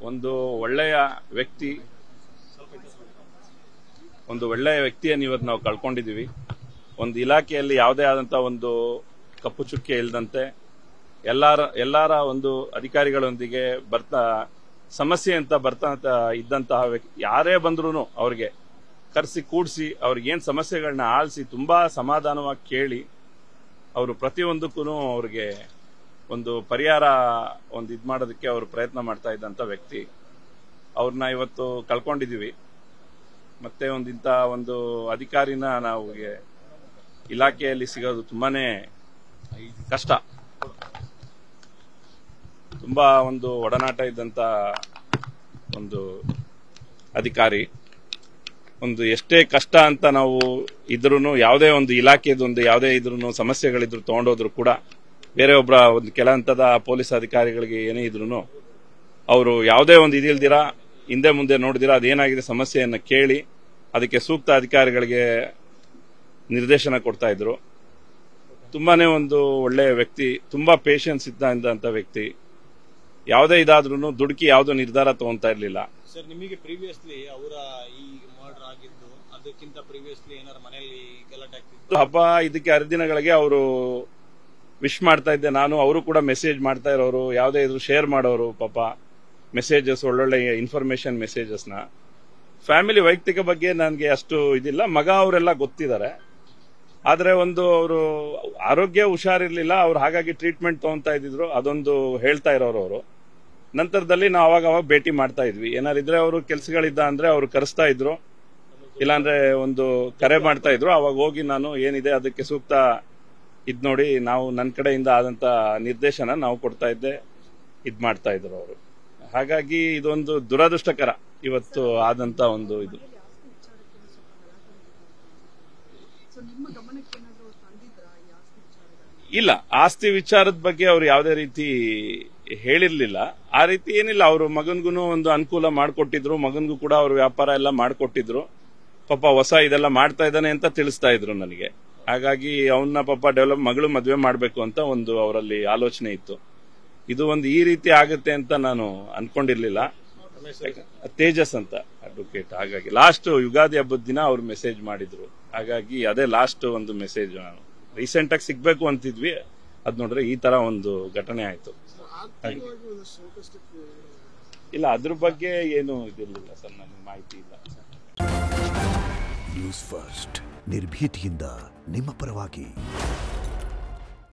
ಒಂದು ಒಳ್ಳೆಯ ವ್ಯಕ್ತಿಯನ್ನು ಇವತ್ತು ನಾವು ಕಳ್ಕೊಂಡಿದ್ದೀವಿ. ಒಂದು ಇಲಾಖೆಯಲ್ಲಿ ಯಾವುದೇ ಆದಂತ ಒಂದು ಕಪ್ಪು ಚುಕ್ಕೆ ಇಲ್ಲದಂತೆ ಎಲ್ಲರ ಒಂದು ಅಧಿಕಾರಿಗಳೊಂದಿಗೆ ಸಮಸ್ಯೆ ಅಂತ ಬರ್ತಾ ಇದ್ದಂತಹ ವ್ಯಕ್ತಿ ಯಾರೇ ಬಂದ್ರು ಅವ್ರಿಗೆ ಕರೆಸಿ ಕೂಡಿಸಿ ಅವ್ರಿಗೆ ಏನ್ ಸಮಸ್ಯೆಗಳನ್ನ ಆಲಿಸಿ ತುಂಬಾ ಸಮಾಧಾನವಾಗಿ ಕೇಳಿ ಅವರು ಪ್ರತಿಯೊಂದಕ್ಕೂ ಅವ್ರಿಗೆ ಒಂದು ಪರಿಹಾರ ಇದ್ ಮಾಡೋದಕ್ಕೆ ಅವರು ಪ್ರಯತ್ನ ಮಾಡ್ತಾ ಇದ್ದಂತ ವ್ಯಕ್ತಿ. ಅವ್ರನ್ನ ಇವತ್ತು ಕಳ್ಕೊಂಡಿದೀವಿ. ಮತ್ತೆ ಇಂಥ ಒಂದು ಅಧಿಕಾರಿನ ನಾವು ಇಲಾಖೆಯಲ್ಲಿ ಸಿಗೋದು ತುಂಬಾನೇ ಕಷ್ಟ. ತುಂಬಾ ಒಂದು ಒಡನಾಟ ಇದ್ದಂತ ಒಂದು ಅಧಿಕಾರಿ. ಎಷ್ಟೇ ಕಷ್ಟ ಅಂತ ನಾವು ಇದ್ರೂ ಯಾವುದೇ ಒಂದು ಇಲಾಖೆದೊಂದು ಯಾವುದೇ ಇದ್ರೂ ಸಮಸ್ಯೆಗಳಿದ್ರು ತಗೊಂಡೋದ್ರು ಕೂಡ ಬೇರೆ ಒಂದು ಕೆಲ ಹಂತದ ಪೊಲೀಸ್ ಅಧಿಕಾರಿಗಳಿಗೆ ಏನೇ ಇದ್ರು ಅವರು ಯಾವುದೇ ಒಂದು ಇದಿಲ್ದಿರಾ ಹಿಂದೆ ಮುಂದೆ ನೋಡಿದಿರಾ ಅದೇನಾಗಿದೆ ಸಮಸ್ಯೆಯನ್ನ ಕೇಳಿ ಅದಕ್ಕೆ ಸೂಕ್ತ ಅಧಿಕಾರಿಗಳಿಗೆ ನಿರ್ದೇಶನ ಕೊಡ್ತಾ ಇದ್ರು. ತುಂಬಾನೇ ಒಂದು ಒಳ್ಳೆಯ ವ್ಯಕ್ತಿ, ತುಂಬಾ ಪೇಷನ್ಸ್ ಇದ್ದಂತ ವ್ಯಕ್ತಿ. ಯಾವುದೇ ಇದಾದ್ರೂ ದುಡುಕಿ ಯಾವುದೋ ನಿರ್ಧಾರ ತಗೊಂತಾ ಇರ್ಲಿಲ್ಲ. ಸರ್, ನಿಮಗೆ ಪ್ರೀವಿಯಸ್ಲಿ ಅವರ ಈ ಮರ್ಡರ್ ಆಗಿದ್ದು ಅದಕ್ಕಿಂತ ಪ್ರೀವಿಯಸ್ಲಿ ಏನಾರ ಮನೆಯಲ್ಲಿ ಗಲಾಟೆ ಆಗ್ತಿತ್ತು? ಹಬ್ಬ ಇದಕ್ಕೆ ಹರಿದಿನಗಳಿಗೆ ಅವರು ವಿಶ್ ಮಾಡ್ತಾ ಇದ್ದೆ ನಾನು. ಅವರು ಕೂಡ ಮೆಸೇಜ್ ಮಾಡ್ತಾ ಇರೋರು, ಯಾವುದೇ ಇದ್ರು ಶೇರ್ ಮಾಡೋರು. ಪಾಪ ಮೆಸೇಜಸ್, ಒಳ್ಳೊಳ್ಳೆ ಇನ್ಫಾರ್ಮೇಶನ್ ಮೆಸೇಜಸ್ ನ. ಫ್ಯಾಮಿಲಿ ವೈಯಕ್ತಿಕ ಬಗ್ಗೆ ನನಗೆ ಅಷ್ಟು ಇದಿಲ್ಲ. ಮಗ ಅವರೆಲ್ಲ ಗೊತ್ತಿದ್ದಾರೆ. ಆದ್ರೆ ಅವರು ಆರೋಗ್ಯ ಹುಷಾರಿರ್ಲಿಲ್ಲ. ಅವ್ರು ಹಾಗಾಗಿ ಟ್ರೀಟ್ಮೆಂಟ್ ತಗೊಂತಾ ಇದ್ರು. ಅದೊಂದು ಹೇಳ್ತಾ ಇರೋರು ಅವರು. ನಂತರದಲ್ಲಿ ನಾವು ಅವಾಗ ಭೇಟಿ ಮಾಡ್ತಾ ಇದ್ವಿ. ಏನಾರಿದ್ರೆ ಅವರು ಕೆಲಸಗಳಿದ್ದ ಅಂದ್ರೆ ಅವ್ರು ಕರೆಸ್ತಾ ಇದ್ರು, ಇಲ್ಲಾಂದ್ರೆ ಕರೆ ಮಾಡ್ತಾ ಇದ್ರು. ಅವಾಗ ಹೋಗಿ ನಾನು ಏನಿದೆ ಅದಕ್ಕೆ ಸೂಕ್ತ ಇದ್ ನೋಡಿ ನಾವು ನನ್ನ ಕಡೆಯಿಂದ ಆದಂತ ನಿರ್ದೇಶನ ನಾವು ಕೊಡ್ತಾ ಇದ್ದೆ, ಇದ್ ಮಾಡ್ತಾ ಇದ್ರು ಅವರು. ಹಾಗಾಗಿ ಇದೊಂದು ದುರದೃಷ್ಟಕರ ಇವತ್ತು ಆದಂತ ಇದು. ಇಲ್ಲ, ಆಸ್ತಿ ವಿಚಾರದ ಬಗ್ಗೆ ಅವ್ರು ಯಾವುದೇ ರೀತಿ ಹೇಳಿರ್ಲಿಲ್ಲ. ಆ ರೀತಿ ಏನಿಲ್ಲ. ಅವರು ಮಗನ್ಗೂ ಒಂದು ಅನುಕೂಲ ಮಾಡಿಕೊಟ್ಟಿದ್ರು. ಮಗನ್ಗೂ ಕೂಡ ಅವ್ರ ವ್ಯಾಪಾರ ಎಲ್ಲ ಮಾಡಿಕೊಟ್ಟಿದ್ರು. ಪಾಪ ಹೊಸ ಇದೆಲ್ಲ ಮಾಡ್ತಾ ಇದ್ದಾನೆ ಅಂತ ತಿಳಿಸ್ತಾ ಇದ್ರು ನನಗೆ. ಹಾಗಾಗಿ ಅವನ್ನ ಪಾಪ ಮಗಳು ಮದುವೆ ಮಾಡ್ಬೇಕು ಅಂತ ಅವರಲ್ಲಿ ಆಲೋಚನೆ ಇತ್ತು. ಇದು ಈ ರೀತಿ ಆಗುತ್ತೆ ಅಂತ ನಾನು ಅನ್ಕೊಂಡಿರ್ಲಿಲ್ಲ. ತೇಜಸ್ ಅಂತ ಅಡ್ವೊಕೇಟ್. ಹಾಗಾಗಿ ಲಾಸ್ಟ್ ಯುಗಾದಿ ಹಬ್ಬದ ದಿನ ಅವ್ರು ಮೆಸೇಜ್ ಮಾಡಿದ್ರು. ಹಾಗಾಗಿ ಅದೇ ಲಾಸ್ಟ್ ಮೆಸೇಜ್. ನಾನು ರೀಸೆಂಟ್ ಆಗಿ ಸಿಗ್ಬೇಕು ಅಂತಿದ್ವಿ. ಅದ್ ನೋಡ್ರೆ ಈ ತರ ಘಟನೆ ಆಯ್ತು. ಇಲ್ಲ, ಅದ್ರ ಬಗ್ಗೆ ಏನು ಇದಿರಲಿಲ್ಲ ಸರ್, ನನಗೆ ಮಾಹಿತಿ ಇಲ್ಲ. ನ್ಯೂಸ್ ಫಸ್ಟ್, ನಿರ್ಭೀತಿಯಿಂದ ನಿಮ್ಮ ಪರವಾಗಿ.